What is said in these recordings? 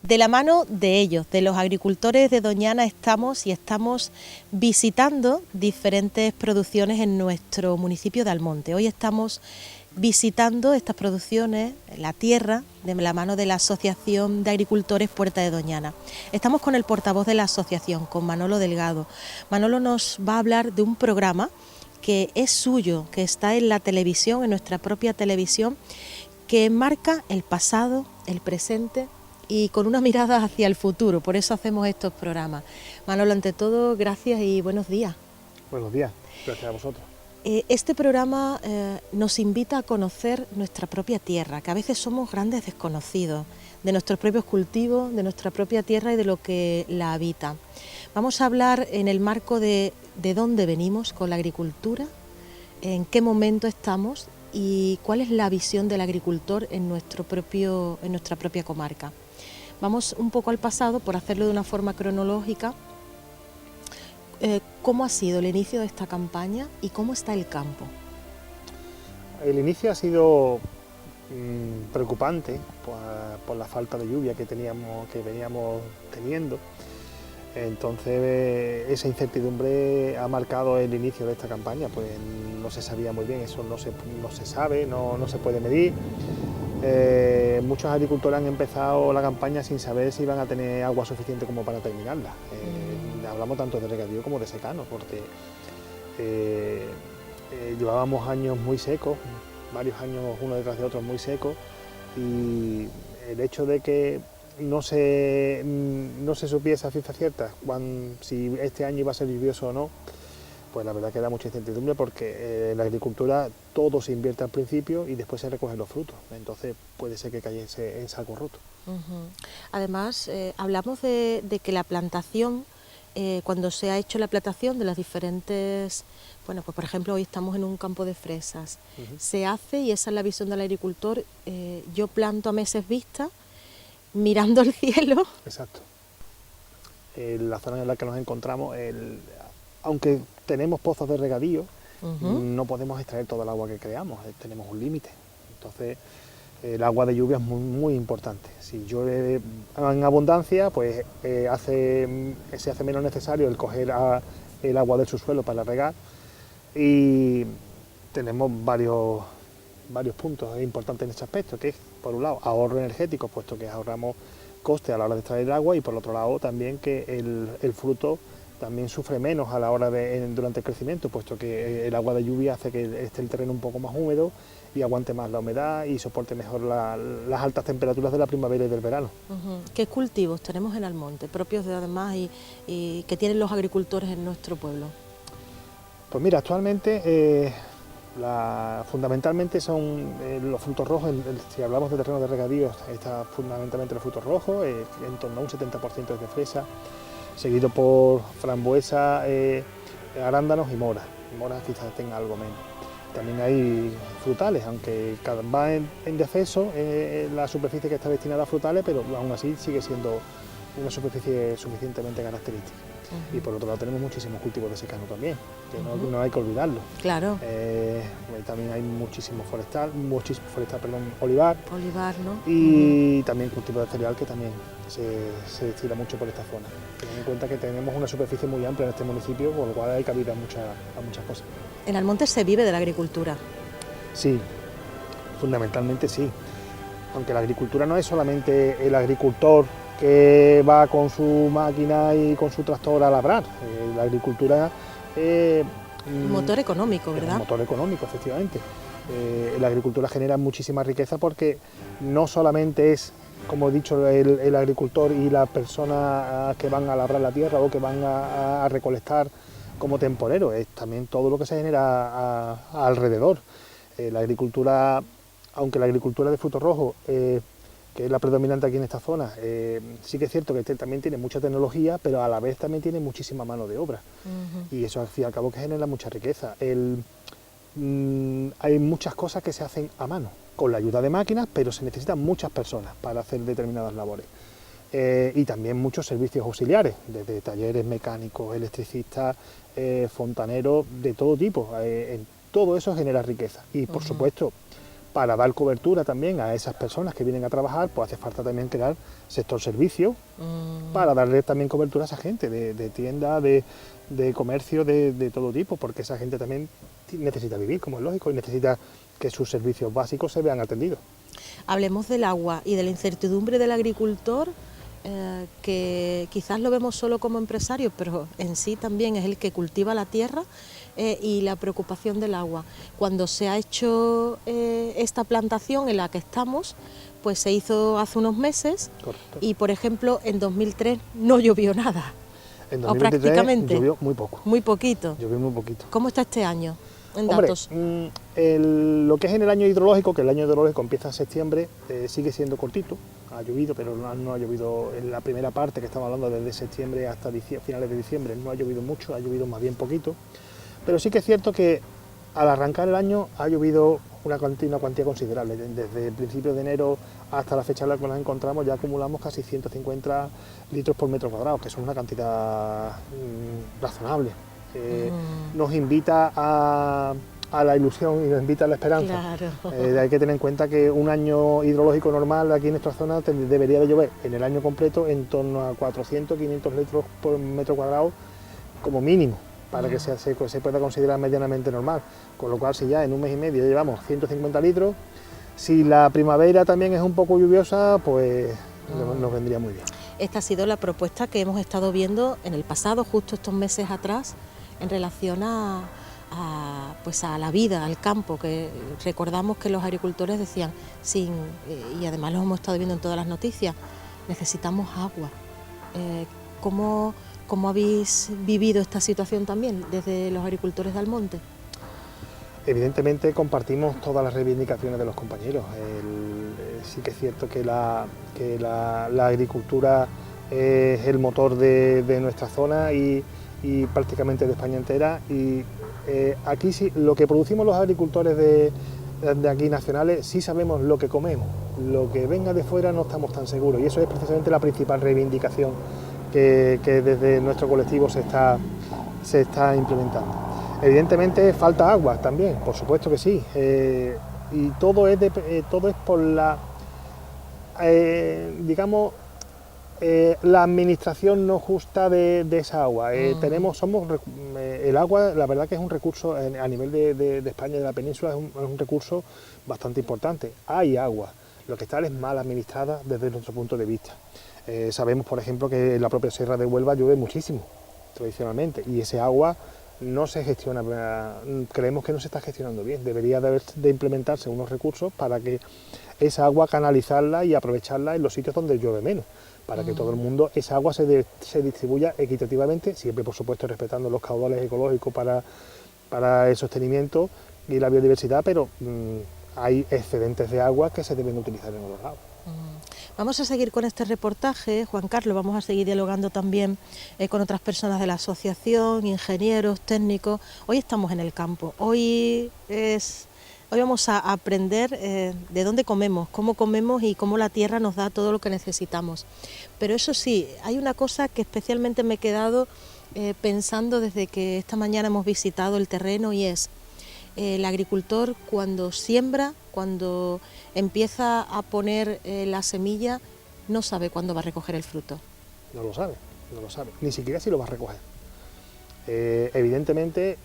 De la mano de ellos, de los agricultores de Doñana, estamos visitando diferentes producciones en nuestro municipio de Almonte. Hoy estamos visitando estas producciones, la tierra, de la mano de la Asociación de Agricultores Puerta de Doñana. Estamos con el portavoz de la asociación, con Manolo Delgado. Manolo nos va a hablar de un programa que es suyo, que está en la televisión, en nuestra propia televisión, que marca el pasado, el presente y con una mirada hacia el futuro. Por eso hacemos estos programas. Manolo, ante todo, gracias y buenos días. Buenos días, gracias a vosotros. Este programa nos invita a conocer nuestra propia tierra, que a veces somos grandes desconocidos de nuestros propios cultivos, de nuestra propia tierra y de lo que la habita. Vamos a hablar en el marco de dónde venimos con la agricultura, en qué momento estamos y cuál es la visión del agricultor en nuestra propia comarca. Vamos un poco al pasado, por hacerlo de una forma cronológica. ¿Cómo ha sido el inicio de esta campaña y cómo está el campo? El inicio ha sido preocupante por la falta de lluvia que veníamos teniendo. Entonces esa incertidumbre ha marcado el inicio de esta campaña, pues no se sabía muy bien, eso no se sabe, no se puede medir. Muchos agricultores han empezado la campaña sin saber si iban a tener agua suficiente como para terminarla. Hablamos tanto de regadío como de secano, porque llevábamos años muy secos, varios años uno detrás de otro muy secos, y el hecho de que no se supiese a ciencia cierta si este año iba a ser lluvioso o no, pues la verdad que da mucha incertidumbre, porque en la agricultura todo se invierte al principio y después se recogen los frutos, entonces puede ser que cayese en saco roto. Además, hablamos de que la plantación, cuando se ha hecho la plantación de las diferentes, bueno, pues por ejemplo hoy estamos en un campo de fresas, se hace, y esa es la visión del agricultor, yo planto a meses vista, mirando al cielo. Exacto. La zona en la que nos encontramos, aunque tenemos pozos de regadío, no podemos extraer toda el agua que creamos, tenemos un límite. Entonces el agua de lluvia es muy, muy importante. Si llueve en abundancia, pues se hace menos necesario el coger el agua del subsuelo para regar, y tenemos varios puntos importantes en este aspecto, que es, por un lado, ahorro energético, puesto que ahorramos coste a la hora de extraer el agua, y por otro lado también que el fruto también sufre menos a la hora durante el crecimiento, puesto que el agua de lluvia hace que esté el terreno un poco más húmedo y aguante más la humedad y soporte mejor las altas temperaturas de la primavera y del verano. ¿Qué cultivos tenemos en Almonte, propios además y que tienen los agricultores en nuestro pueblo? Pues mira, actualmente fundamentalmente son los frutos rojos. Si hablamos de terreno de regadío, está fundamentalmente los frutos rojos, en torno a un 70% es de fresa, seguido por frambuesa, arándanos y moras. Moras quizás tenga algo menos. También hay frutales, aunque va en descenso la superficie que está destinada a frutales, pero aún así sigue siendo una superficie suficientemente característica. Y por otro lado tenemos muchísimos cultivos de secano también, que no hay que olvidarlo. Claro. También hay muchísimo olivar. Olivar, ¿no? Y también cultivo de cereal, que también se estila mucho por esta zona. Teniendo en cuenta que tenemos una superficie muy amplia en este municipio, por lo cual hay cabida a muchas cosas. ¿En Almonte se vive de la agricultura? Sí, fundamentalmente sí. Aunque la agricultura no es solamente el agricultor que va con su máquina y con su tractor a labrar. La agricultura un motor económico, ¿verdad? Un motor económico, efectivamente. La agricultura genera muchísima riqueza, porque no solamente es, como he dicho, el agricultor y las personas que van a labrar la tierra o que van a recolectar como temporeros, es también todo lo que se genera alrededor. La agricultura, aunque la agricultura de frutos rojos, que es la predominante aquí en esta zona, sí que es cierto que también tiene mucha tecnología, pero a la vez también tiene muchísima mano de obra. Y eso al fin y al cabo que genera mucha riqueza. Hay muchas cosas que se hacen a mano, con la ayuda de máquinas, pero se necesitan muchas personas para hacer determinadas labores. Y también muchos servicios auxiliares, desde talleres mecánicos, electricistas, fontaneros, de todo tipo. Todo eso genera riqueza. Y por supuesto, para dar cobertura también a esas personas que vienen a trabajar, pues hace falta también crear sector servicio para darle también cobertura a esa gente de tienda, de comercio, de todo tipo, porque esa gente también necesita vivir, como es lógico, y necesita que sus servicios básicos se vean atendidos. Hablemos del agua y de la incertidumbre del agricultor, que quizás lo vemos solo como empresario, pero en sí también es el que cultiva la tierra, y la preocupación del agua. Cuando se ha hecho esta plantación en la que estamos, pues se hizo hace unos meses. Correcto. Y por ejemplo en 2003 no llovió nada. En 2023 prácticamente llovió muy poco. Muy poquito. Llovió muy poquito. ¿Cómo está este año en Hombre, datos? Lo que es en el año hidrológico, que el año hidrológico empieza en septiembre, sigue siendo cortito. Ha llovido, pero no ha llovido en la primera parte, que estamos hablando desde septiembre hasta finales de diciembre, no ha llovido mucho, ha llovido más bien poquito. Pero sí que es cierto que al arrancar el año ha llovido una cuantía considerable. Desde el principio de enero hasta la fecha en la que nos encontramos ya acumulamos casi 150 litros por metro cuadrado, que son una cantidad razonable. Nos invita a la ilusión y nos invita a la esperanza. Claro. Hay que tener en cuenta que un año hidrológico normal aquí en nuestra zona debería de llover en el año completo en torno a 400-500 litros por metro cuadrado como mínimo, para que se pueda considerar medianamente normal, con lo cual si ya en un mes y medio llevamos 150 litros, si la primavera también es un poco lluviosa, pues nos vendría muy bien. Esta ha sido la propuesta que hemos estado viendo en el pasado, justo estos meses atrás, en relación a la vida, al campo, que recordamos que los agricultores decían, y además lo hemos estado viendo en todas las noticias, necesitamos agua. ¿Cómo habéis vivido esta situación también desde los agricultores de Almonte? Evidentemente compartimos todas las reivindicaciones de los compañeros. Sí que es cierto que la agricultura es el motor de nuestra zona y prácticamente de España entera. Y aquí sí, lo que producimos los agricultores de aquí nacionales, sí sabemos lo que comemos. Lo que venga de fuera no estamos tan seguros, y eso es precisamente la principal reivindicación que desde nuestro colectivo se está implementando. Evidentemente falta agua también, por supuesto que sí, y todo es por la, la administración no justa de esa agua. El agua, la verdad que es un recurso a nivel de España y de la península, es un recurso bastante importante. Hay agua, lo que está es mal administrada desde nuestro punto de vista. Sabemos, por ejemplo, que en la propia Sierra de Huelva llueve muchísimo, tradicionalmente, y ese agua no se gestiona, creemos que no se está gestionando bien. Debería de implementarse unos recursos para que esa agua canalizarla y aprovecharla en los sitios donde llueve menos, para que todo el mundo, esa agua se distribuya equitativamente, siempre por supuesto respetando los caudales ecológicos para el sostenimiento y la biodiversidad, pero hay excedentes de agua que se deben utilizar en otros lados. Vamos a seguir con este reportaje, Juan Carlos, vamos a seguir dialogando también con otras personas de la asociación, ingenieros, técnicos. Hoy estamos en el campo, hoy vamos a aprender de dónde comemos, cómo comemos y cómo la tierra nos da todo lo que necesitamos. Pero eso sí, hay una cosa que especialmente me he quedado pensando desde que esta mañana hemos visitado el terreno, y es el agricultor cuando siembra, cuando empieza a poner la semilla, no sabe cuándo va a recoger el fruto. No lo sabe, ni siquiera si lo va a recoger. Evidentemente,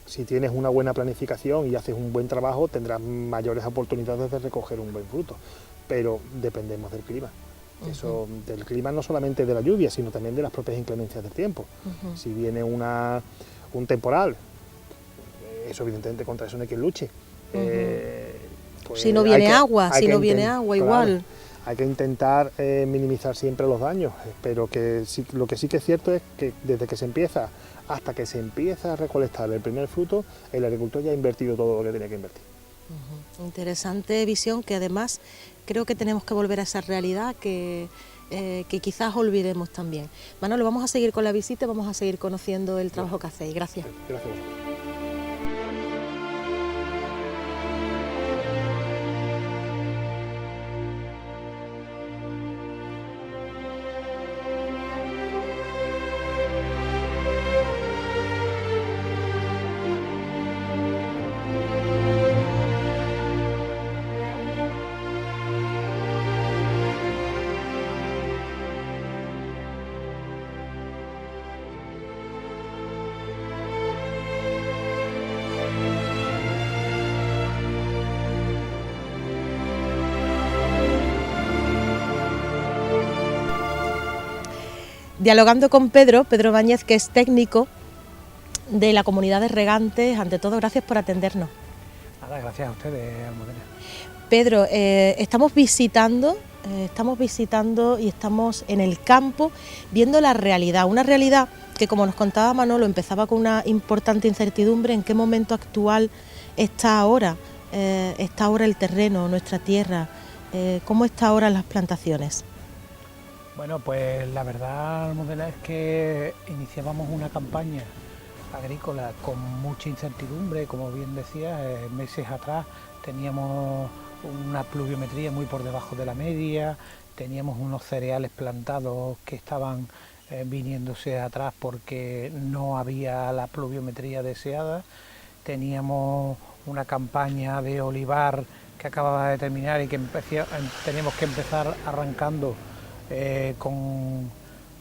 si tienes una buena planificación y haces un buen trabajo, tendrás mayores oportunidades de recoger un buen fruto, pero dependemos del clima. Eso, del clima, no solamente de la lluvia, sino también de las propias inclemencias del tiempo. Si viene un temporal, eso evidentemente contra eso no hay quien luche. Pues si no viene agua, igual. Hay que intentar minimizar siempre los daños, pero lo que sí que es cierto es que desde que se empieza hasta que se empieza a recolectar el primer fruto, el agricultor ya ha invertido todo lo que tenía que invertir. Interesante visión, que además creo que tenemos que volver a esa realidad que quizás olvidemos también. Manolo, vamos a seguir con la visita, vamos a seguir conociendo el trabajo que hacéis. Gracias. Gracias. dialogando con Pedro Báñez, que es técnico de la comunidad de regantes. Ante todo, gracias por atendernos. Nada, gracias a ustedes, Almudena. Pedro, estamos visitando y estamos en el campo viendo la realidad, una realidad que, como nos contaba Manolo, empezaba con una importante incertidumbre. ¿En qué momento actual está ahora el terreno, nuestra tierra? ¿Cómo está ahora las plantaciones? Bueno, pues la verdad, Almudena, es que iniciábamos una campaña agrícola con mucha incertidumbre, como bien decía, meses atrás teníamos una pluviometría muy por debajo de la media, teníamos unos cereales plantados que estaban viniéndose atrás porque no había la pluviometría deseada, teníamos una campaña de olivar que acababa de terminar y que teníamos que empezar arrancando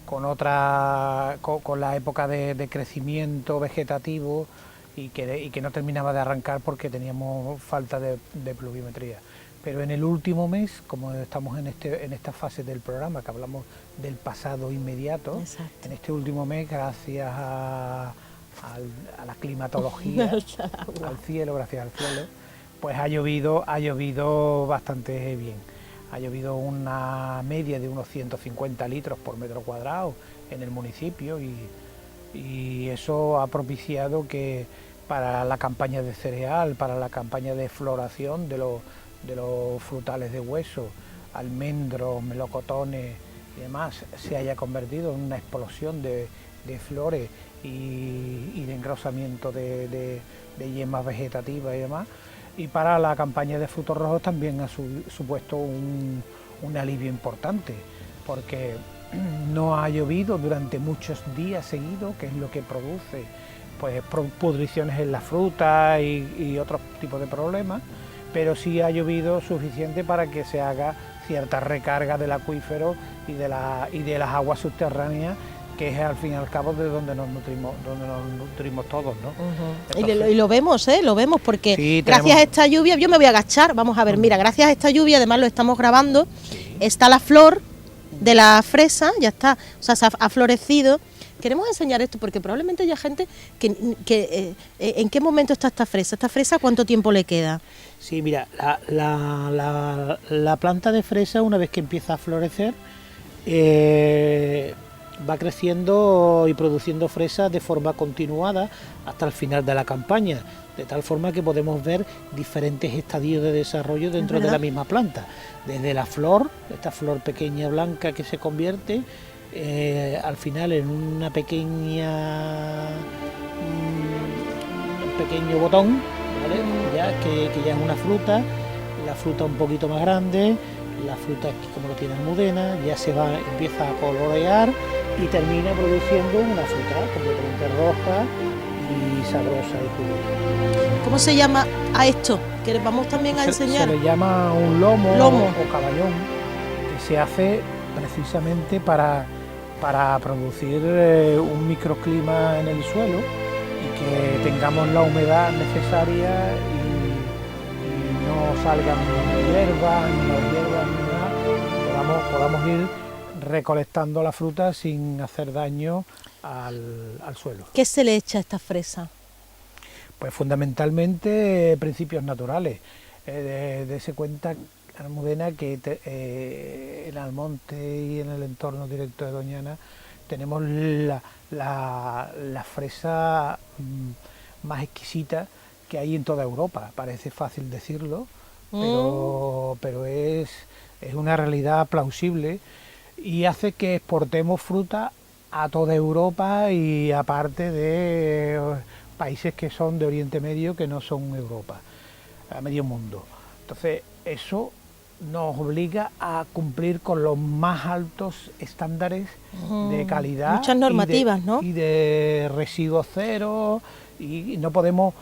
con la época de crecimiento vegetativo y que no terminaba de arrancar porque teníamos falta de pluviometría. Pero en el último mes, como estamos en esta fase del programa, que hablamos del pasado inmediato, exacto, en este último mes, gracias a la climatología, al cielo, gracias al cielo, pues ha llovido bastante bien. Ha llovido una media de unos 150 litros por metro cuadrado en el municipio y eso ha propiciado que para la campaña de cereal, para la campaña de floración de los frutales de hueso, almendros, melocotones y demás, se haya convertido en una explosión de flores y de engrosamiento de yemas vegetativas y demás. Y para la campaña de frutos rojos también ha supuesto un alivio importante, porque no ha llovido durante muchos días seguidos, que es lo que produce pues pudriciones en la fruta y otros tipos de problemas, pero sí ha llovido suficiente para que se haga cierta recarga del acuífero y de las aguas subterráneas, que es al fin y al cabo de donde nos nutrimos todos, ¿no? Entonces, y lo vemos porque sí, gracias a esta lluvia, yo me voy a agachar, vamos a ver, mira, gracias a esta lluvia, además lo estamos grabando, sí, está la flor de la fresa, ya está, o sea, se ha florecido. Queremos enseñar esto porque probablemente haya gente que ¿en qué momento está esta fresa? ¿Esta fresa cuánto tiempo le queda? Sí, mira, la planta de fresa, una vez que empieza a florecer, va creciendo y produciendo fresas de forma continuada hasta el final de la campaña, de tal forma que podemos ver diferentes estadios de desarrollo dentro de la misma planta, desde la flor, esta flor pequeña blanca que se convierte al final en un pequeño botón, ¿vale? Que ya es una fruta, la fruta un poquito más grande, la fruta como lo tiene Almudena, ya empieza a colorear y termina produciendo una fruta completamente roja y sabrosa y jugosa. ¿Cómo se llama a esto? Que vamos también a enseñar. Se le llama un lomo o caballón, que se hace precisamente para producir un microclima en el suelo y que tengamos la humedad necesaria y no salgan hierbas, ni nada, podamos ir recolectando la fruta sin hacer daño al suelo. ¿Qué se le echa a esta fresa? Pues fundamentalmente principios naturales. Dese cuenta, Almudena, que en Almonte y en el entorno directo de Doñana tenemos la fresa más exquisita que hay en toda Europa. Parece fácil decirlo, pero es una realidad plausible y hace que exportemos fruta a toda Europa y aparte de países que son de Oriente Medio que no son Europa, a medio mundo. Entonces eso nos obliga a cumplir con los más altos estándares de calidad. Muchas normativas, ¿no? Y de residuos cero, y no podemos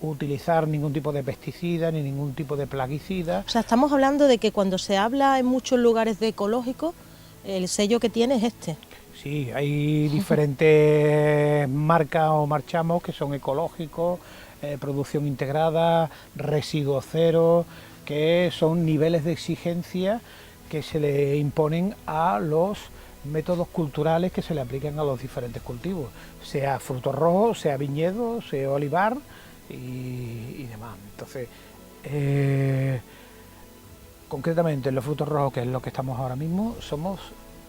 utilizar ningún tipo de pesticida ni ningún tipo de plaguicida. O sea, estamos hablando de que cuando se habla en muchos lugares de ecológico, el sello que tiene es este. Sí, hay diferentes marcas o marchamos que son ecológicos, producción integrada, residuos cero, que son niveles de exigencia que se le imponen a los métodos culturales que se le aplican a los diferentes cultivos, sea frutos rojos, sea viñedo, sea olivar y demás. Entonces, concretamente en los frutos rojos, que es lo que estamos ahora mismo, somos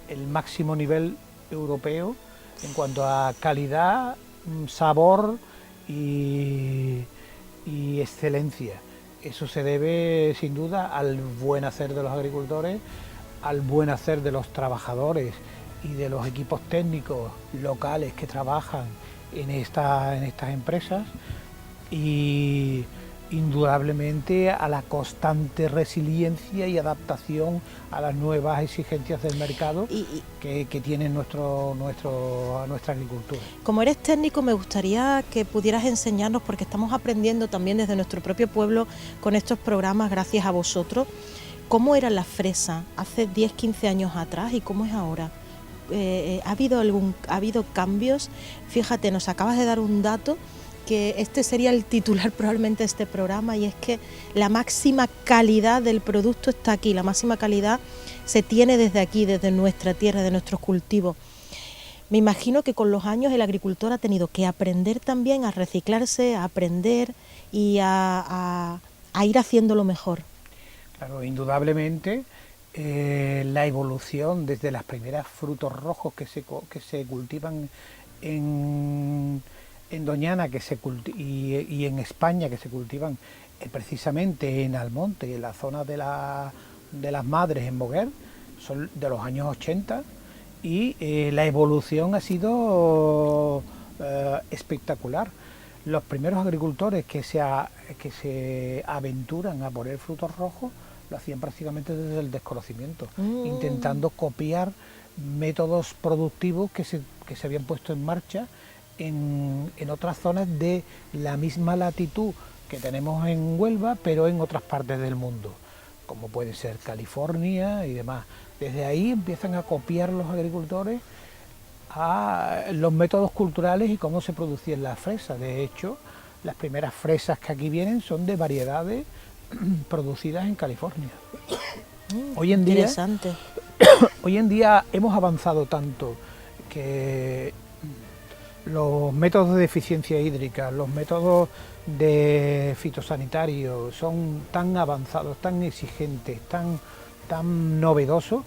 el máximo nivel europeo en cuanto a calidad, sabor y excelencia. Eso se debe sin duda al buen hacer de los agricultores, al buen hacer de los trabajadores y de los equipos técnicos locales que trabajan en estas empresas, y indudablemente a la constante resiliencia y adaptación a las nuevas exigencias del mercado que tiene nuestra agricultura. Como eres técnico, me gustaría que pudieras enseñarnos, porque estamos aprendiendo también desde nuestro propio pueblo con estos programas, gracias a vosotros, cómo era la fresa hace 10, 15 años atrás y cómo es ahora. ¿Ha habido cambios? Fíjate, nos acabas de dar un dato que este sería el titular probablemente de este programa, y es que la máxima calidad del producto está aquí, la máxima calidad se tiene desde aquí, desde nuestra tierra, de nuestros cultivos. Me imagino que con los años el agricultor ha tenido que aprender también a reciclarse, a aprender y a ir haciéndolo mejor. Claro, indudablemente la evolución desde las primeras frutos rojos que se cultivan en Doñana y en España, que se cultivan precisamente en Almonte, en la zona de las Madres, en Boguer, son de los años 80, y la evolución ha sido espectacular. Los primeros agricultores que se aventuran a poner frutos rojos lo hacían prácticamente desde el desconocimiento, intentando copiar métodos productivos que se habían puesto en marcha en otras zonas de la misma latitud que tenemos en Huelva, pero en otras partes del mundo, como puede ser California y demás. Desde ahí empiezan a copiar los agricultores a los métodos culturales y cómo se producían las fresas. De hecho, las primeras fresas que aquí vienen son de variedades producidas en California. Hoy en día hemos avanzado tanto que los métodos de eficiencia hídrica, los métodos de fitosanitarios son tan avanzados, tan exigentes, tan novedosos,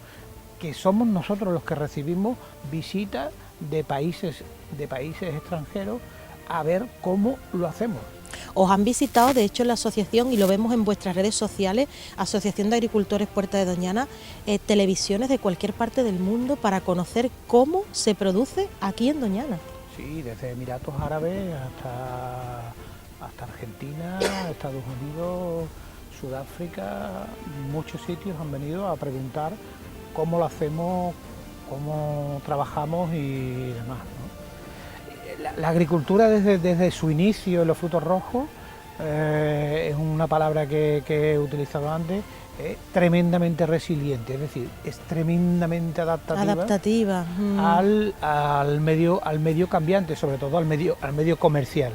que somos nosotros los que recibimos visitas de países extranjeros a ver cómo lo hacemos. Os han visitado, de hecho, en la asociación, y lo vemos en vuestras redes sociales, Asociación de Agricultores Puerta de Doñana, televisiones de cualquier parte del mundo para conocer cómo se produce aquí en Doñana. Sí, desde Emiratos Árabes hasta Argentina, Estados Unidos, Sudáfrica, muchos sitios han venido a preguntar cómo lo hacemos, cómo trabajamos y demás, ¿no? La agricultura desde su inicio en los frutos rojos, es una palabra que he utilizado antes, es tremendamente resiliente, es decir, es tremendamente adaptativa. Al medio cambiante, sobre todo al medio comercial.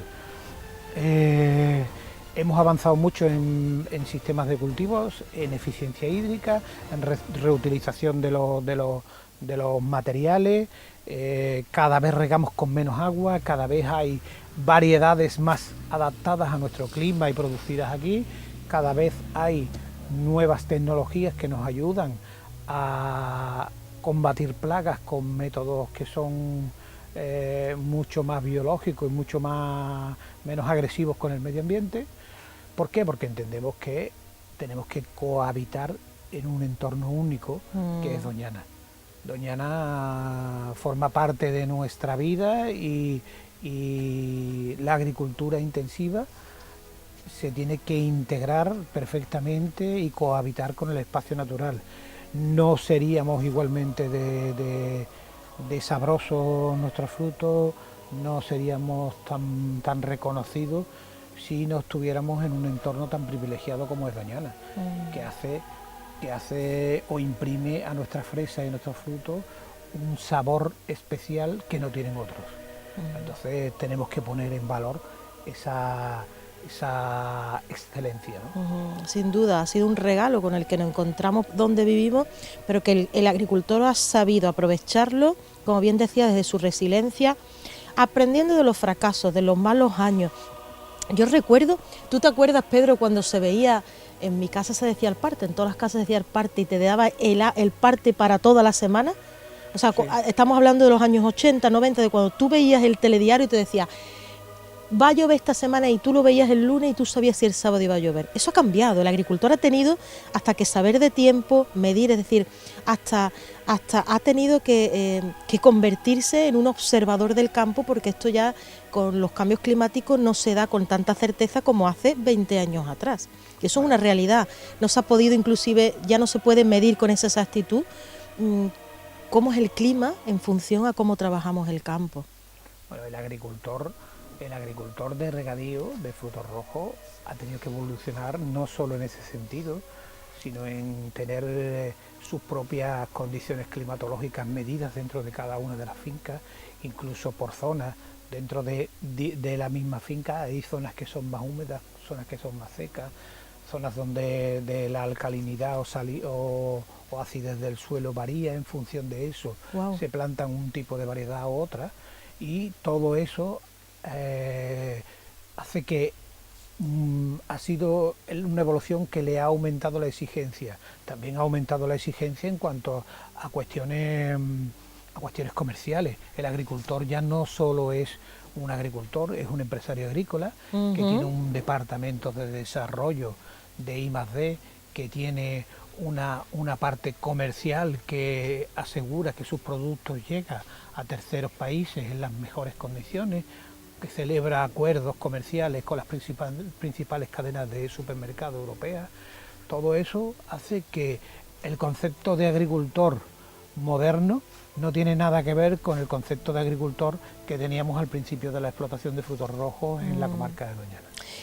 Hemos avanzado mucho en sistemas de cultivos, en eficiencia hídrica, en reutilización de los materiales. Cada vez regamos con menos agua, cada vez hay variedades más adaptadas a nuestro clima y producidas aquí, cada vez hay nuevas tecnologías que nos ayudan a combatir plagas con métodos que son mucho más biológicos y mucho menos agresivos con el medio ambiente. ¿Por qué? Porque entendemos que tenemos que cohabitar en un entorno único que es Doñana. Doñana forma parte de nuestra vida y la agricultura intensiva se tiene que integrar perfectamente y cohabitar con el espacio natural. No seríamos igualmente de sabrosos nuestros frutos, no seríamos tan reconocidos si no estuviéramos en un entorno tan privilegiado como es Doñana, que hace o imprime a nuestras fresas y a nuestros frutos un sabor especial que no tienen otros. Entonces tenemos que poner en valor esa excelencia, ¿no? Sin duda, ha sido un regalo con el que nos encontramos donde vivimos, pero que el agricultor ha sabido aprovecharlo, como bien decía, desde su resiliencia, aprendiendo de los fracasos, de los malos años. Yo recuerdo, ¿tú te acuerdas, Pedro, cuando se veía, en mi casa se decía el parte, en todas las casas se decía el parte y te daba el parte para toda la semana? O sea, sí. Estamos hablando de los años 80, 90, de cuando tú veías el telediario y te decía, va a llover esta semana, y tú lo veías el lunes y tú sabías si el sábado iba a llover. Eso ha cambiado, el agricultor ha tenido hasta que saber de tiempo, medir, es decir, hasta ha tenido que convertirse en un observador del campo, porque esto ya con los cambios climáticos no se da con tanta certeza como hace 20 años atrás. Y eso es una realidad, no se ha podido, inclusive ya no se puede medir con esa exactitud cómo es el clima en función a cómo trabajamos el campo. Bueno, el agricultor de regadío de frutos rojos ha tenido que evolucionar no solo en ese sentido, sino en tener sus propias condiciones climatológicas medidas dentro de cada una de las fincas, incluso por zonas. Dentro de la misma finca hay zonas que son más húmedas, zonas que son más secas, zonas donde de la alcalinidad o acidez del suelo varía en función de eso. Wow. Se plantan un tipo de variedad u otra, y todo eso hace que ha sido una evolución que le ha aumentado la exigencia. También ha aumentado la exigencia en cuanto a cuestiones comerciales. El agricultor ya no solo es un agricultor, es un empresario agrícola que tiene un departamento de desarrollo de I+D, que tiene una parte comercial que asegura que sus productos llegan a terceros países en las mejores condiciones, que celebra acuerdos comerciales con las principales cadenas de supermercados europeas. Todo eso hace que el concepto de agricultor moderno no tiene nada que ver con el concepto de agricultor que teníamos al principio de la explotación de frutos rojos en la comarca de Doñana.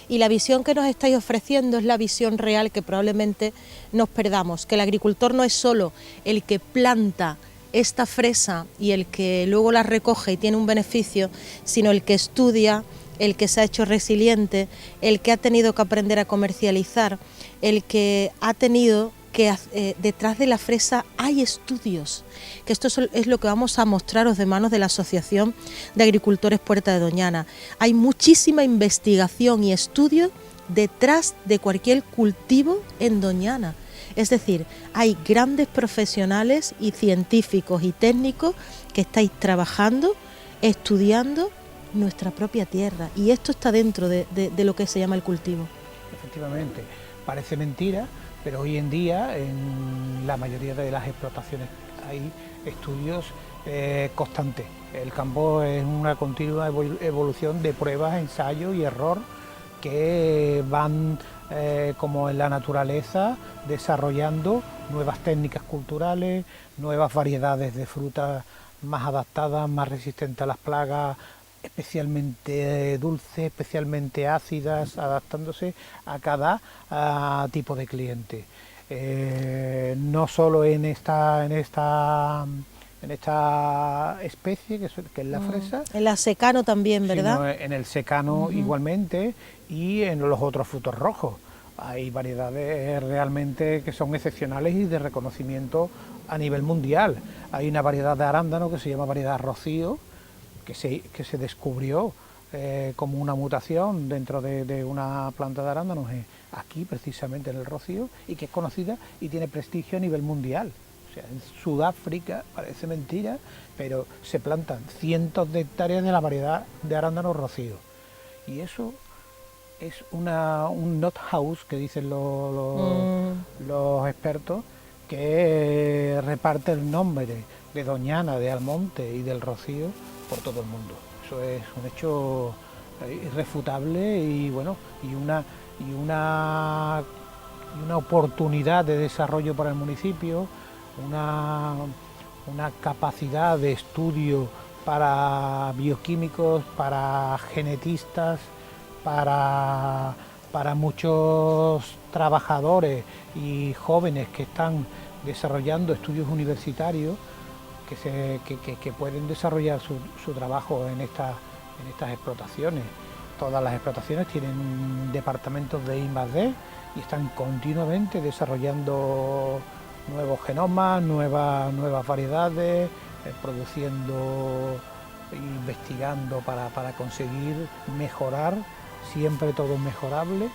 Y la visión que nos estáis ofreciendo es la visión real que probablemente nos perdamos, que el agricultor no es solo el que planta esta fresa y el que luego la recoge y tiene un beneficio, sino el que estudia, el que se ha hecho resiliente, el que ha tenido que aprender a comercializar, el que ha tenido que detrás de la fresa hay estudios, que esto es lo que vamos a mostraros de manos de la Asociación de Agricultores Puerta de Doñana. Hay muchísima investigación y estudio detrás de cualquier cultivo en Doñana. Es decir, hay grandes profesionales y científicos y técnicos que estáis trabajando, estudiando nuestra propia tierra, y esto está dentro de lo que se llama el cultivo. Efectivamente, parece mentira, pero hoy en día en la mayoría de las explotaciones hay estudios constantes. El campo es una continua evolución de pruebas, ensayo y error que van, como en la naturaleza, desarrollando nuevas técnicas culturales, nuevas variedades de frutas más adaptadas, más resistentes a las plagas, especialmente dulces, especialmente ácidas, adaptándose a cada tipo de cliente. No solo en esta especie que es la fresa. En la secano también, ¿verdad? Sino en el secano igualmente, y en los otros frutos rojos. Hay variedades realmente que son excepcionales y de reconocimiento a nivel mundial. Hay una variedad de arándano que se llama variedad Rocío, que se descubrió como una mutación dentro de una planta de arándanos aquí precisamente en el Rocío, y que es conocida y tiene prestigio a nivel mundial. O sea, en Sudáfrica, parece mentira, pero se plantan cientos de hectáreas de la variedad de arándano Rocío. Y eso es un not house, que dicen los expertos, que reparte el nombre de Doñana, de Almonte y del Rocío por todo el mundo. Eso es un hecho irrefutable y bueno, y una oportunidad de desarrollo para el municipio, una capacidad de estudio para bioquímicos, para genetistas, para muchos trabajadores y jóvenes que están desarrollando estudios universitarios que pueden desarrollar su trabajo en estas explotaciones. Todas las explotaciones tienen departamentos de I+D y están continuamente desarrollando nuevos genomas, nuevas variedades, produciendo, investigando para conseguir mejorar, siempre todo mejorable,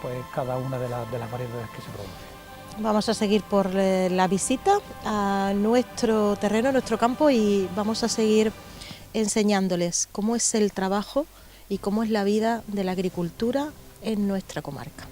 pues cada una de las variedades que se producen. Vamos a seguir por la visita a nuestro terreno, a nuestro campo, y vamos a seguir enseñándoles cómo es el trabajo y cómo es la vida de la agricultura en nuestra comarca.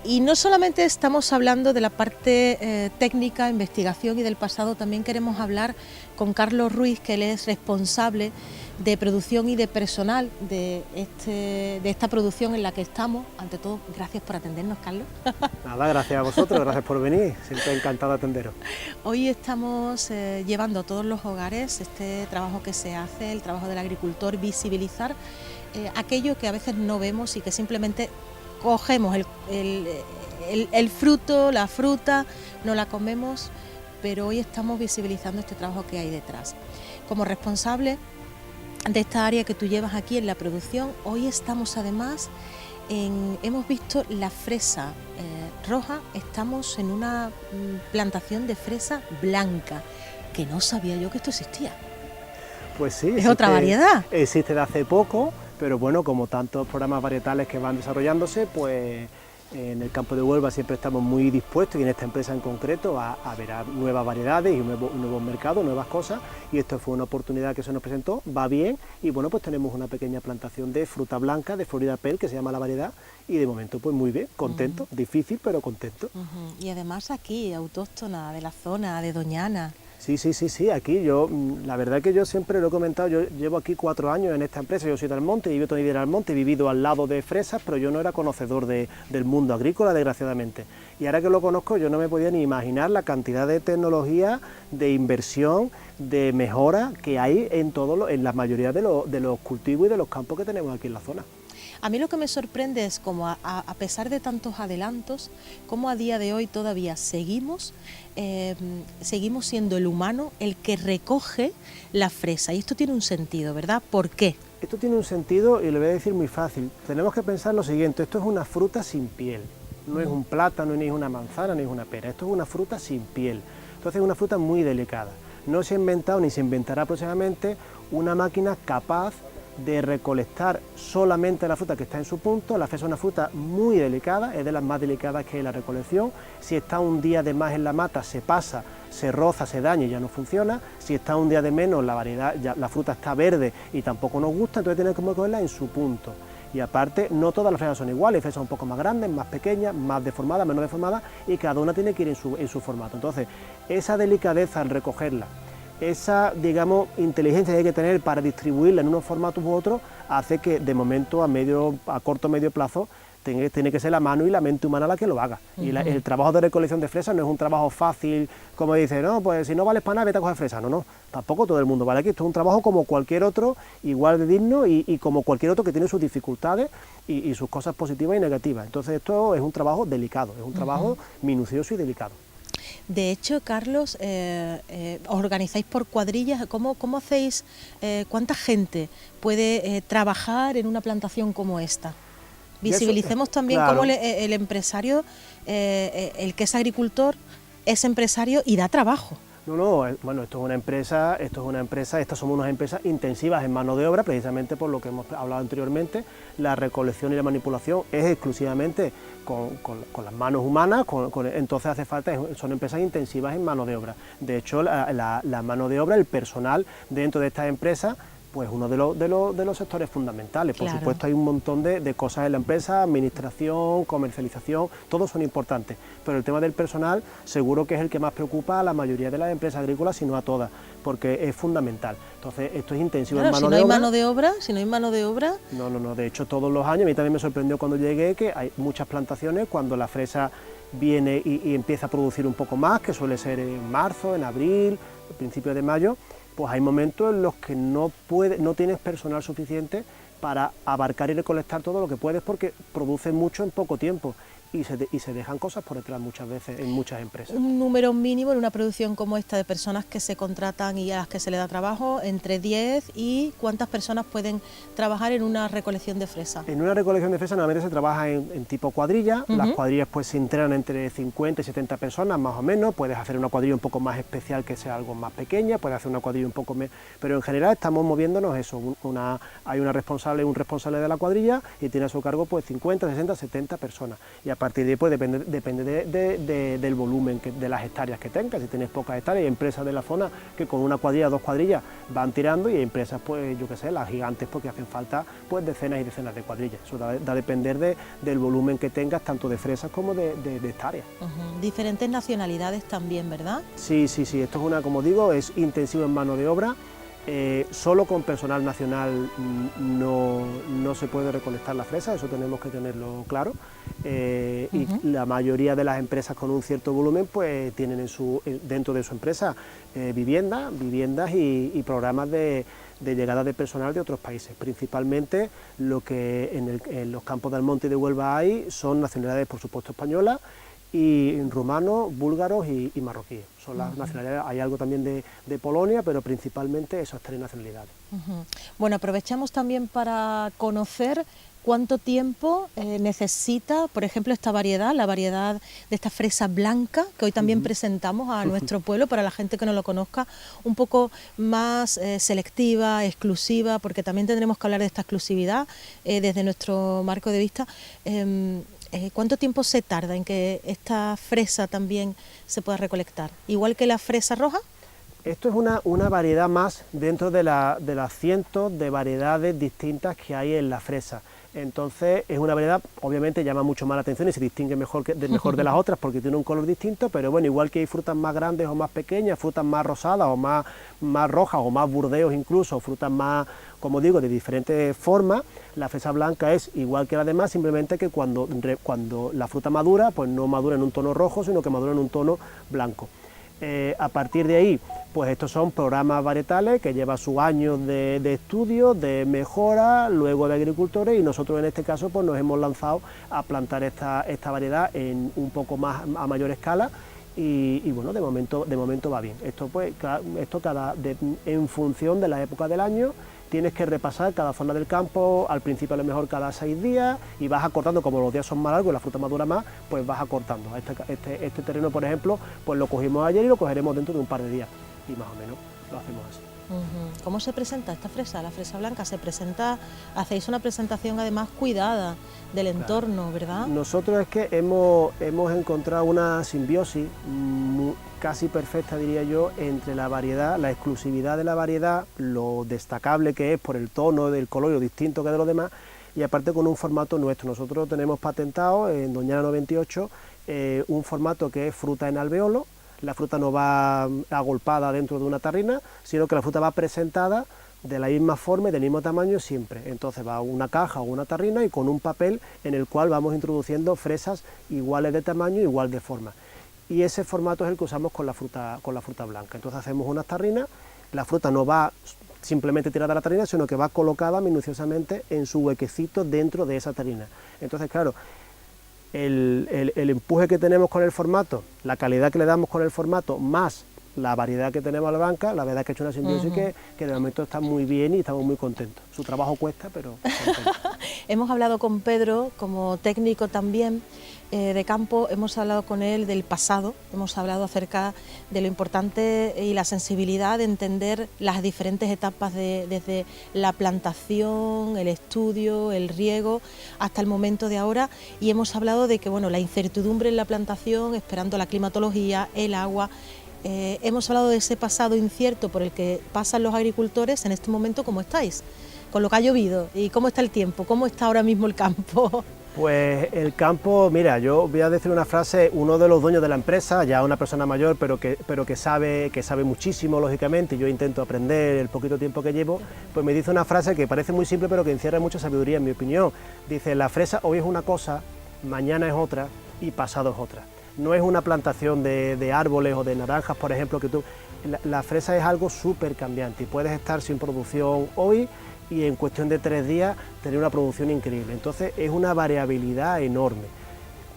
Y no solamente estamos hablando de la parte técnica, investigación y del pasado, también queremos hablar con Carlos Ruiz, que él es responsable de producción y de personal de esta producción en la que estamos. Ante todo, gracias por atendernos, Carlos. Nada, gracias a vosotros, gracias por venir, siempre encantado de atenderos. Hoy estamos llevando a todos los hogares este trabajo que se hace, el trabajo del agricultor, visibilizar aquello que a veces no vemos y que simplemente cogemos el fruto, la fruta, no la comemos, pero hoy estamos visibilizando este trabajo que hay detrás. Como responsable de esta área que tú llevas aquí en la producción, hoy estamos además hemos visto la fresa roja, estamos en una plantación de fresa blanca, que no sabía yo que esto existía. Pues sí, es otra variedad. Existe de hace poco, pero bueno, como tantos programas varietales que van desarrollándose, pues en el campo de Huelva siempre estamos muy dispuestos, y en esta empresa en concreto, a ver nuevas variedades y un nuevo mercado, nuevas cosas, y esto fue una oportunidad que se nos presentó, va bien, y bueno, pues tenemos una pequeña plantación de fruta blanca, de Florida Pearl, que se llama la variedad, y de momento pues muy bien, contento, difícil pero contento. Y además aquí, autóctona de la zona, de Doñana. Sí, aquí yo, la verdad que yo siempre lo he comentado, yo llevo aquí 4 años en esta empresa, yo soy de Almonte, vivo toda mi vida en Almonte, he vivido al lado de fresas, pero yo no era conocedor del mundo agrícola, desgraciadamente. Y ahora que lo conozco, yo no me podía ni imaginar la cantidad de tecnología, de inversión, de mejora que hay en la mayoría de los cultivos y de los campos que tenemos aquí en la zona. A mí lo que me sorprende es cómo a pesar de tantos adelantos, cómo a día de hoy todavía seguimos siendo el humano el que recoge la fresa. Y esto tiene un sentido, ¿verdad? ¿Por qué? Esto tiene un sentido y lo voy a decir muy fácil. Tenemos que pensar lo siguiente, esto es una fruta sin piel. No es un plátano, ni es una manzana, ni es una pera. Esto es una fruta sin piel. Entonces es una fruta muy delicada. No se ha inventado ni se inventará próximamente una máquina capaz de recolectar solamente la fruta que está en su punto. La fresa es una fruta muy delicada, es de las más delicadas que hay en la recolección. Si está un día de más en la mata, se pasa, se roza, se daña y ya no funciona. Si está un día de menos, la fruta está verde y tampoco nos gusta, entonces tenemos que cogerla en su punto. Y aparte, no todas las fresas son iguales, hay fresas un poco más grandes, más pequeñas, más deformadas, menos deformadas, y cada una tiene que ir en su formato. Entonces, esa delicadeza al recogerla, esa, digamos, inteligencia que hay que tener para distribuirla en unos formatos u otros, hace que de momento a corto o medio plazo tiene que ser la mano y la mente humana la que lo haga. Y el trabajo de recolección de fresas no es un trabajo fácil, como dice, no, pues si no vales para nada, vete a coger fresas. No, tampoco todo el mundo vale aquí. Esto es un trabajo como cualquier otro, igual de digno y como cualquier otro que tiene sus dificultades y sus cosas positivas y negativas. Entonces esto es un trabajo delicado, es un trabajo minucioso y delicado. De hecho, Carlos, os organizáis por cuadrillas. ¿Cómo hacéis? ¿Cuánta gente puede trabajar en una plantación como esta? Visibilicemos también claro, cómo el empresario, el que es agricultor, es empresario y da trabajo. No, bueno, esto es una empresa, estas somos unas empresas intensivas en mano de obra, precisamente por lo que hemos hablado anteriormente. La recolección y la manipulación es exclusivamente con las manos humanas, entonces hace falta, son empresas intensivas en mano de obra. De hecho, la mano de obra, el personal dentro de estas empresas, pues uno de los sectores fundamentales. Por supuesto hay un montón de cosas en la empresa, administración, comercialización, todos son importantes, pero el tema del personal seguro que es el que más preocupa a la mayoría de las empresas agrícolas, si no a todas, porque es fundamental. Entonces esto es intensivo en mano de obra. Si no hay mano de obra... No, de hecho todos los años, a mí también me sorprendió cuando llegué que hay muchas plantaciones, cuando la fresa viene y empieza a producir un poco más, que suele ser en marzo, en abril, principios de mayo, pues hay momentos en los que no tienes personal suficiente para abarcar y recolectar todo lo que puedes, porque producen mucho en poco tiempo y se dejan cosas por detrás muchas veces en muchas empresas. Un número mínimo en una producción como esta de personas que se contratan y a las que se le da trabajo, entre 10 y ¿cuántas personas pueden trabajar en una recolección de fresa? En una recolección de fresa normalmente se trabaja en tipo cuadrilla. Las cuadrillas pues se entrenan entre 50 y 70 personas más o menos. Puedes hacer una cuadrilla un poco más especial que sea algo más pequeña, puedes hacer una cuadrilla un poco pero en general estamos moviéndonos eso, hay un responsable de la cuadrilla y tiene a su cargo pues 50, 60, 70 personas, y a partir de ahí pues depende del volumen, de las hectáreas que tengas. Si tienes pocas hectáreas, hay empresas de la zona que con una cuadrilla, 2 cuadrillas van tirando, y hay empresas pues yo que sé, las gigantes, porque hacen falta pues decenas y decenas de cuadrillas. Eso da a depender del volumen que tengas, tanto de fresas como de hectáreas. Diferentes nacionalidades también, ¿verdad? Sí, esto es como digo, es intensivo en mano de obra. Solo con personal nacional no se puede recolectar la fresa, eso tenemos que tenerlo claro. Y la mayoría de las empresas con un cierto volumen pues tienen dentro de su empresa viviendas y programas de llegada de personal de otros países. Principalmente lo que en los campos de Almonte y de Huelva hay son nacionalidades, por supuesto, españolas, y rumanos, búlgaros y marroquíes. Son las nacionalidades. Hay algo también de Polonia, pero principalmente esas 3 nacionalidades. Bueno, aprovechamos también para conocer cuánto tiempo necesita, por ejemplo, esta variedad, la variedad de esta fresa blanca, que hoy también presentamos a nuestro pueblo, para la gente que no lo conozca, un poco más selectiva, exclusiva, porque también tendremos que hablar de esta exclusividad desde nuestro marco de vista. ¿Cuánto tiempo se tarda en que esta fresa también se pueda recolectar? ¿Igual que la fresa roja? Esto es una variedad más dentro de las cientos de variedades distintas que hay en la fresa. Entonces es una variedad, obviamente llama mucho más la atención y se distingue mejor de las otras porque tiene un color distinto, pero bueno, igual que hay frutas más grandes o más pequeñas, frutas más rosadas o más rojas o más burdeos incluso, frutas más, como digo, de diferentes formas, la fresa blanca es igual que la demás, simplemente que cuando la fruta madura, pues no madura en un tono rojo, sino que madura en un tono blanco. A partir de ahí, pues estos son programas varietales que llevan sus años de estudio, de mejora, luego de agricultores, y nosotros en este caso pues nos hemos lanzado a plantar esta variedad en un poco más a mayor escala, y bueno, de momento va bien. Esto pues en función de la época del año, tienes que repasar cada zona del campo, al principio a lo mejor cada 6 días, y vas acortando, como los días son más largos y la fruta madura más, pues vas acortando. Este terreno, por ejemplo, pues lo cogimos ayer y lo cogeremos dentro de un par de días, y más o menos lo hacemos así. ¿Cómo se presenta esta fresa? La fresa blanca se presenta, hacéis una presentación además cuidada del entorno, ¿verdad? Nosotros es que hemos encontrado una simbiosis casi perfecta, diría yo, entre la variedad, la exclusividad de la variedad, lo destacable que es por el tono, del color y lo distinto que de los demás, y aparte con un formato nuestro. Nosotros tenemos patentado en Doñana 98 un formato que es fruta en alveolo. La fruta no va agolpada dentro de una tarrina, sino que la fruta va presentada de la misma forma y del mismo tamaño siempre. Entonces va una caja o una tarrina y con un papel en el cual vamos introduciendo fresas iguales de tamaño, igual de forma. Y ese formato es el que usamos con la fruta blanca. Entonces hacemos unas tarrinas, la fruta no va simplemente tirada a la tarrina, sino que va colocada minuciosamente en su huequecito dentro de esa tarrina. Entonces, claro, el empuje que tenemos con el formato, la calidad que le damos con el formato, más la variedad que tenemos a la blanca, la verdad es que ha hecho una simbiosis que de momento está muy bien y estamos muy contentos. Su trabajo cuesta, pero contentos. Hemos hablado con Pedro como técnico también, de campo, hemos hablado con él del pasado, hemos hablado acerca de lo importante y la sensibilidad de entender las diferentes etapas desde la plantación, el estudio, el riego, hasta el momento de ahora, y hemos hablado de que bueno, la incertidumbre en la plantación, esperando la climatología, el agua. Hemos hablado de ese pasado incierto por el que pasan los agricultores en este momento. ¿Cómo estáis? Con lo que ha llovido, ¿y cómo está el tiempo? ¿Cómo está ahora mismo el campo? Pues el campo, mira, yo voy a decir una frase, uno de los dueños de la empresa, ya una persona mayor, pero que sabe muchísimo, lógicamente, y yo intento aprender el poquito tiempo que llevo, pues me dice una frase que parece muy simple, pero que encierra mucha sabiduría, en mi opinión. Dice, la fresa hoy es una cosa, mañana es otra y pasado es otra. No es una plantación de árboles o de naranjas, por ejemplo, que tú... La fresa es algo súper cambiante y puedes estar sin producción hoy y en cuestión de 3 días tener una producción increíble. Entonces es una variabilidad enorme,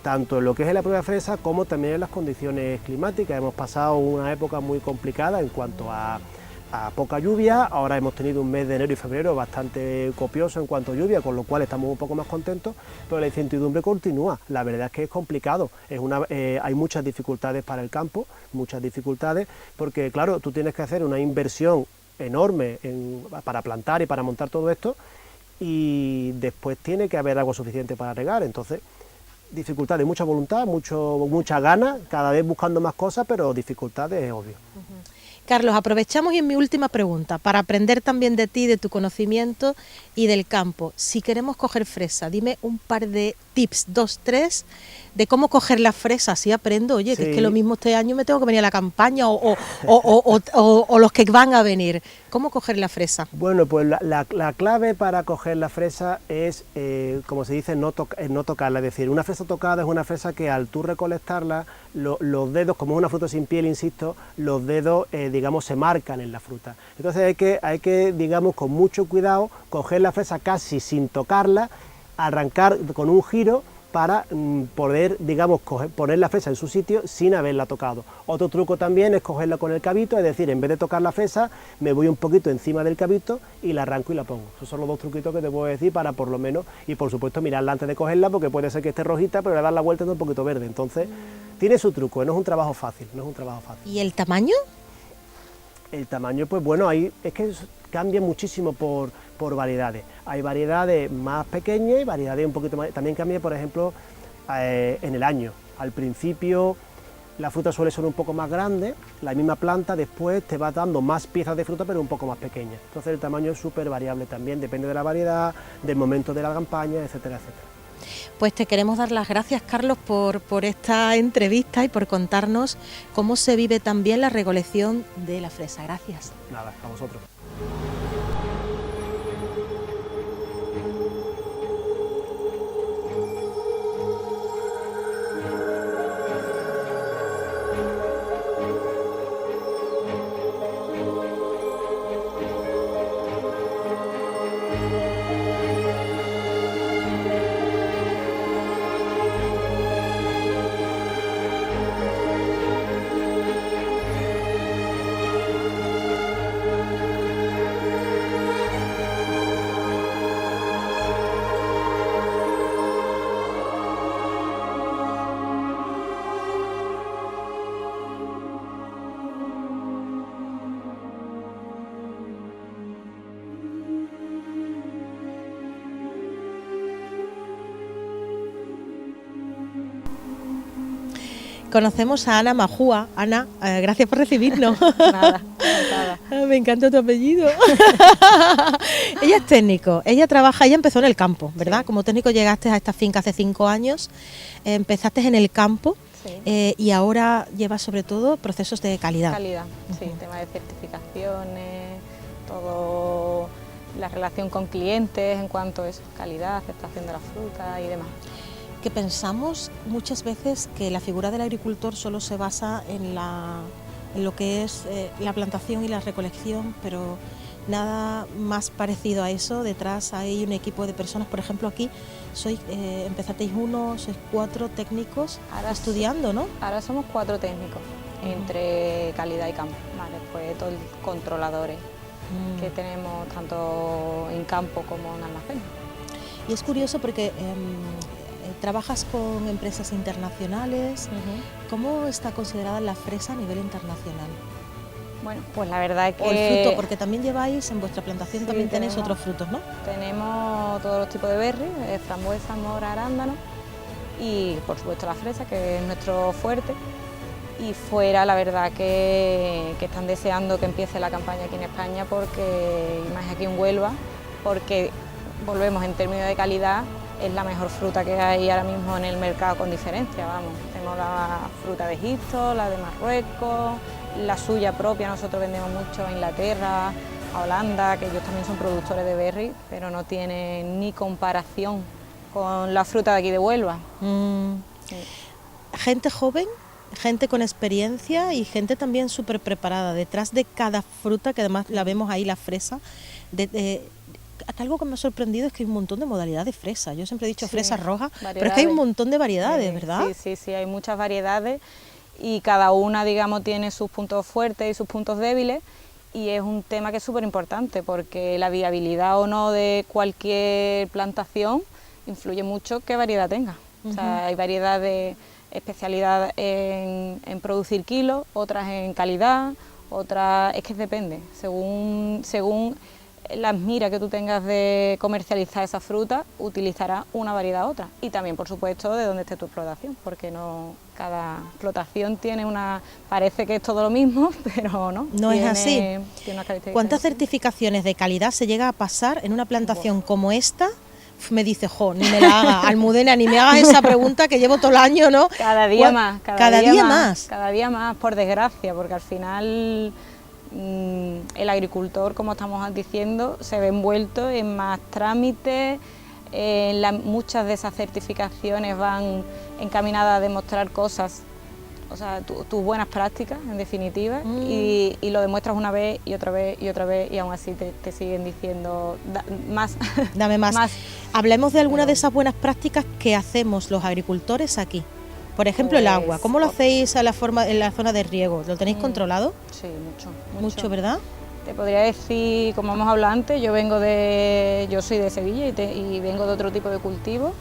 tanto en lo que es la propia fresa como también en las condiciones climáticas. Hemos pasado una época muy complicada en cuanto a poca lluvia, ahora hemos tenido un mes de enero y febrero bastante copioso en cuanto a lluvia, con lo cual estamos un poco más contentos, pero la incertidumbre continúa. La verdad es que es complicado, hay muchas dificultades para el campo, muchas dificultades, porque claro, tú tienes que hacer una inversión enorme para plantar y para montar todo esto, y después tiene que haber agua suficiente para regar. Entonces, dificultades, mucha voluntad, mucha ganas, cada vez buscando más cosas, pero dificultades es obvio. Carlos, aprovechamos y en mi última pregunta, para aprender también de ti, de tu conocimiento y del campo. Si queremos coger fresa, dime un par de tips, 2, 3, de cómo coger la fresa, así aprendo. Oye, sí, que es que lo mismo este año me tengo que venir a la campaña o los que van a venir. ¿Cómo coger la fresa? Bueno, pues la clave para coger la fresa es, como se dice, no tocarla. Es decir, una fresa tocada es una fresa que al tú recolectarla, los dedos, como es una fruta sin piel, insisto, los dedos, digamos, se marcan en la fruta. Entonces hay que, digamos, con mucho cuidado, coger la fresa casi sin tocarla, arrancar con un giro para poder, digamos, poner la fresa en su sitio sin haberla tocado. Otro truco también es cogerla con el cabito, es decir, en vez de tocar la fresa, me voy un poquito encima del cabito y la arranco y la pongo. Esos son los 2 truquitos que te puedo decir para por lo menos, y por supuesto mirarla antes de cogerla, porque puede ser que esté rojita, pero le das la vuelta y está un poquito verde. Entonces, tiene su truco, no es un trabajo fácil, ¿Y el tamaño? El tamaño, pues bueno, ahí es que cambia muchísimo por variedades. Hay variedades más pequeñas y variedades un poquito más... También cambia, por ejemplo, en el año. Al principio la fruta suele ser un poco más grande, la misma planta después te va dando más piezas de fruta pero un poco más pequeñas. Entonces el tamaño es súper variable también, depende de la variedad, del momento de la campaña, etcétera, etcétera. Pues te queremos dar las gracias, Carlos, por esta entrevista y por contarnos cómo se vive también la recolección de la fresa. Gracias. Nada, a vosotros. Conocemos a Ana Majúa. Ana, gracias por recibirnos. Nada, encantada. Me encanta tu apellido. Ella es técnico, ella empezó en el campo, ¿verdad? Sí. Como técnico llegaste a esta finca hace 5 años, empezaste en el campo, sí. Y ahora llevas sobre todo procesos de calidad. Calidad, sí, tema de certificaciones, todo, la relación con clientes en cuanto a eso, calidad, aceptación de la fruta y demás. Que pensamos muchas veces que la figura del agricultor solo se basa en lo que es la plantación y la recolección, pero nada más parecido a eso. Detrás hay un equipo de personas, por ejemplo aquí empezasteis 1, sois 4 técnicos ahora estudiando, ¿no? Ahora somos 4 técnicos, entre calidad y campo, ¿vale? Pues todos controladores que tenemos tanto en campo como en almacén. Y es curioso porque trabajas con empresas internacionales. ¿Cómo está considerada la fresa a nivel internacional? Bueno, pues la verdad es que... O el fruto, porque también lleváis, en vuestra plantación Sí, también tenéis otros frutos, ¿no? Tenemos todos los tipos de berry, frambuesa, mora, arándano y por supuesto la fresa, que es nuestro fuerte. Y fuera, la verdad que están deseando que empiece la campaña aquí en España, porque, y más aquí en Huelva, porque volvemos en términos de calidad, es la mejor fruta que hay ahora mismo en el mercado con diferencia, vamos. Tenemos la fruta de Egipto, la de Marruecos, la suya propia, nosotros vendemos mucho a Inglaterra, a Holanda, que ellos también son productores de berry, pero no tienen ni comparación con la fruta de aquí de Huelva. Sí. Gente joven, gente con experiencia y gente también súper preparada. Detrás de cada fruta, que además la vemos ahí, la fresa, algo que me ha sorprendido es que hay un montón de modalidades de fresa. Yo siempre he dicho fresa roja, pero es que hay un montón de variedades, ¿verdad? Sí, hay muchas variedades y cada una, digamos, tiene sus puntos fuertes y sus puntos débiles, y es un tema que es súper importante, porque la viabilidad o no de cualquier plantación influye mucho qué variedad tenga. O sea, hay variedad de especialidad en producir kilos, otras en calidad, otras... es que depende, según las miras que tú tengas de comercializar esa fruta, utilizarás una variedad u otra. Y también, por supuesto, de dónde esté tu explotación, porque no cada explotación tiene una... parece que es todo lo mismo, pero no. No es así. Tiene unas características. ¿Cuántas certificaciones de calidad se llega a pasar en una plantación como esta? Me dice, jo, ni me la haga, Almudena, ni me hagas esa pregunta que llevo todo el año, ¿no? Cada día más. Cada día más. Cada día más, por desgracia, porque al final el agricultor, como estamos diciendo, se ve envuelto en más trámites, muchas de esas certificaciones van encaminadas a demostrar cosas, o sea, tus buenas prácticas, en definitiva, y lo demuestras una vez y otra vez y otra vez, y aún así te siguen diciendo más. Dame más. Hablemos de algunas de esas buenas prácticas que hacemos los agricultores aquí. Por ejemplo, el agua. ¿Cómo lo hacéis en la zona de riego? ¿Lo tenéis controlado? Sí, mucho. Mucho, ¿verdad? Te podría decir, como hemos hablado antes, yo soy de Sevilla y vengo de otro tipo de cultivo,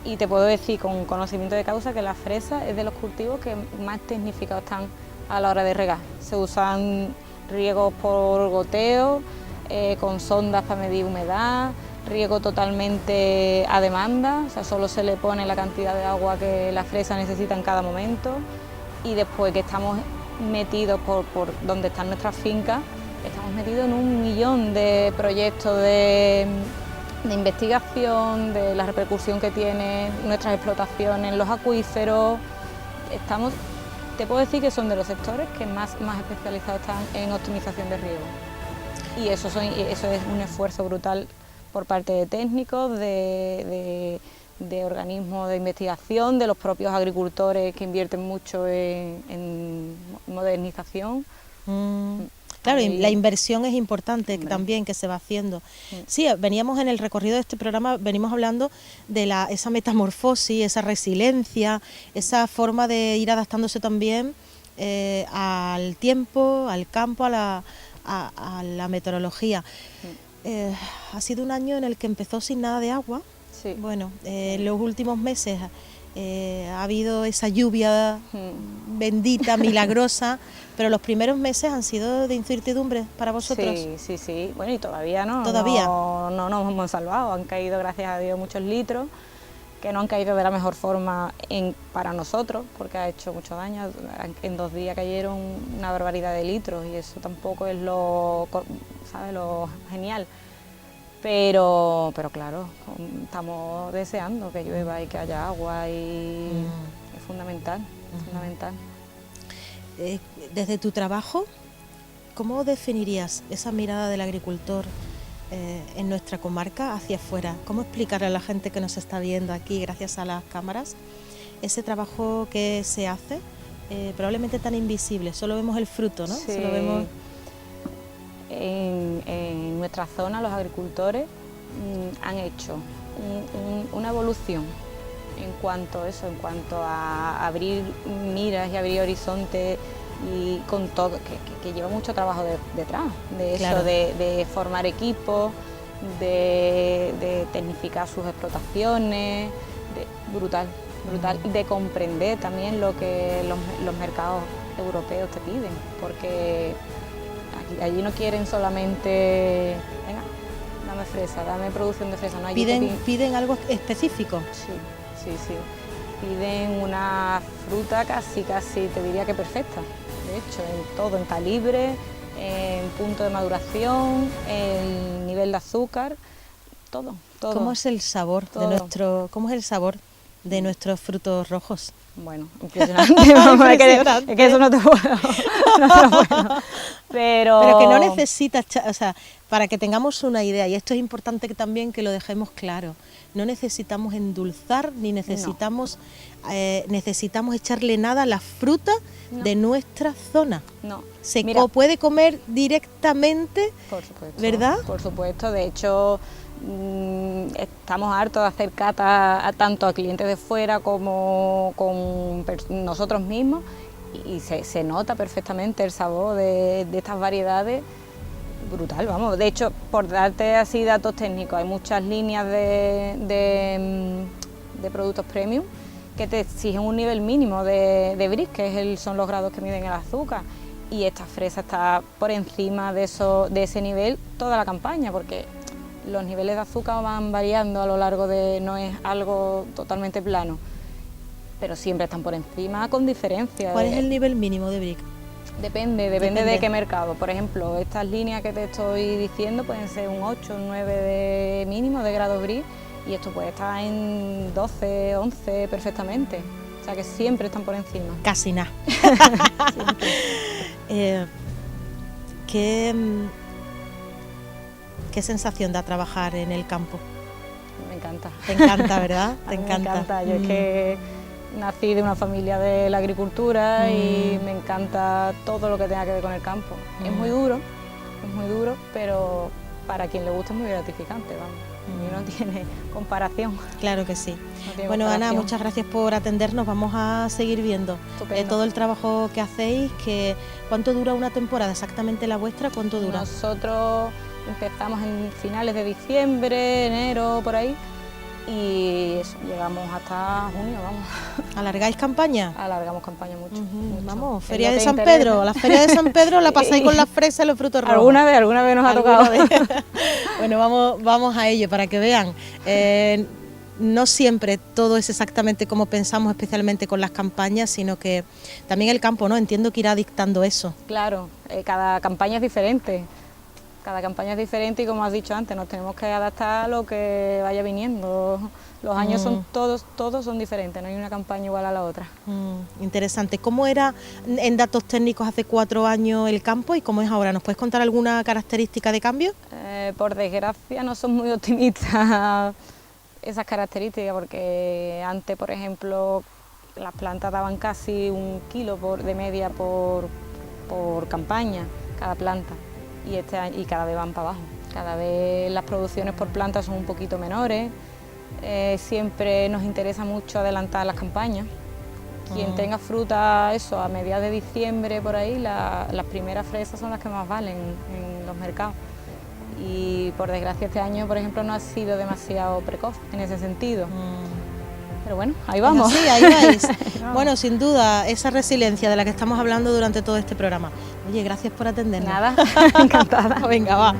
y te puedo decir con conocimiento de causa que la fresa es de los cultivos que más tecnificados están a la hora de regar. Se usan riegos por goteo, con sondas para medir humedad, riego totalmente a demanda, o sea, solo se le pone la cantidad de agua que la fresa necesita en cada momento, y después que estamos metidos por donde están nuestras fincas, estamos metidos en 1.000.000 de proyectos de investigación, de la repercusión que tienen nuestras explotaciones en los acuíferos. Te puedo decir que son de los sectores que más especializados están en optimización de riego, y eso es un esfuerzo brutal por parte de técnicos, de organismos de investigación, de los propios agricultores que invierten mucho en modernización. Claro, y la inversión es importante también que se va haciendo. Sí, veníamos en el recorrido de este programa, venimos hablando de esa metamorfosis, esa resiliencia, esa forma de ir adaptándose también al tiempo, al campo, a la meteorología. Ha sido un año en el que empezó sin nada de agua. Sí. Bueno, en los últimos meses ha habido esa lluvia bendita, milagrosa, pero los primeros meses han sido de incertidumbre para vosotros. Sí. Bueno, y todavía no. Todavía. No nos hemos salvado. Han caído, gracias a Dios, muchos litros, que no han caído de la mejor forma para nosotros, porque ha hecho mucho daño. En 2 días cayeron una barbaridad de litros, y eso tampoco es lo genial. Pero claro, estamos deseando que llueva y que haya agua, y es fundamental. Desde tu trabajo, ¿cómo definirías esa mirada del agricultor en nuestra comarca hacia afuera? ¿Cómo explicarle a la gente que nos está viendo aquí gracias a las cámaras ese trabajo que se hace, probablemente tan invisible? Solo vemos el fruto, ¿no? Sí. Solo vemos... En nuestra zona los agricultores han hecho una evolución en cuanto a abrir miras y abrir horizontes, y con todo, que lleva mucho trabajo detrás de eso, claro. de formar equipos, de tecnificar sus explotaciones, brutal, brutal, de comprender también lo que los mercados europeos te piden, porque allí no quieren solamente, venga, dame fresa, dame producción de fresa, no, allí piden algo específico. Sí, piden una fruta casi, te diría que perfecta, de hecho, en todo, en calibre, en punto de maduración, en nivel de azúcar, todo. ¿Cómo es el sabor de nuestros frutos rojos? Bueno, impresionante. Vamos, es que eso no te puedo. Pero que no necesitas, o sea, para que tengamos una idea, y esto es importante que también que lo dejemos claro, no necesitamos endulzar ni necesitamos echarle nada a la fruta de nuestra zona. No. Se puede comer directamente, por supuesto, ¿verdad? Por supuesto, de hecho estamos hartos de hacer catas tanto a clientes de fuera como con nosotros mismos y se nota perfectamente el sabor de estas variedades, brutal, vamos. De hecho, por darte así datos técnicos, hay muchas líneas de productos premium que te exigen un nivel mínimo de Brix, que son los grados que miden el azúcar, y esta fresa está por encima de ese nivel toda la campaña, porque los niveles de azúcar van variando a lo largo no es algo totalmente plano, pero siempre están por encima con diferencia. ¿Cuál es el nivel mínimo de Brix? Depende de qué mercado. Por ejemplo, estas líneas que te estoy diciendo pueden ser un 8 o 9 de mínimo de grados Brix, y esto puede estar en 12, 11 perfectamente. O sea que siempre están por encima. Casi nada. ¿Qué sensación da trabajar en el campo? Me encanta. Te encanta, ¿verdad? Te encanta. Me encanta. Yo es que nací de una familia de la agricultura y me encanta todo lo que tenga que ver con el campo. Es muy duro, pero para quien le gusta es muy gratificante, vamos. Y no tiene comparación. Claro que sí. Bueno, Ana, muchas gracias por atendernos. Vamos a seguir viendo todo el trabajo que hacéis. ¿Cuánto dura una temporada? Exactamente la vuestra, ¿cuánto dura? Nosotros empezamos en finales de diciembre, enero, por ahí, y eso, llegamos hasta junio, vamos. ¿Alargáis campaña? Alargamos campaña mucho. Vamos, Feria de San Pedro. La Feria de San Pedro la pasáis con las fresas y los frutos rojos. Alguna vez nos ha tocado. Bueno, vamos a ello para que vean. No siempre todo es exactamente como pensamos, especialmente con las campañas, sino que también el campo, ¿no? Entiendo que irá dictando eso. Claro, cada campaña es diferente. Cada campaña es diferente y, como has dicho antes, nos tenemos que adaptar a lo que vaya viniendo. Los años son todos son diferentes, no hay una campaña igual a la otra. Interesante. ¿Cómo era en datos técnicos hace 4 años el campo y cómo es ahora? ¿Nos puedes contar alguna característica de cambio? Por desgracia no son muy optimistas esas características, porque antes, por ejemplo, las plantas daban casi 1 kilo de media por campaña, cada planta. Y cada vez van para abajo, cada vez las producciones por planta son un poquito menores, siempre nos interesa mucho adelantar las campañas. Quien tenga fruta a mediados de diciembre por ahí, las primeras fresas son las que más valen en los mercados. Y por desgracia este año, por ejemplo, no ha sido demasiado precoz en ese sentido. Pero bueno, ahí vamos. Sí, ahí vais. Bueno, sin duda, esa resiliencia de la que estamos hablando durante todo este programa. Oye, gracias por atendernos. Nada, encantada. Venga, va.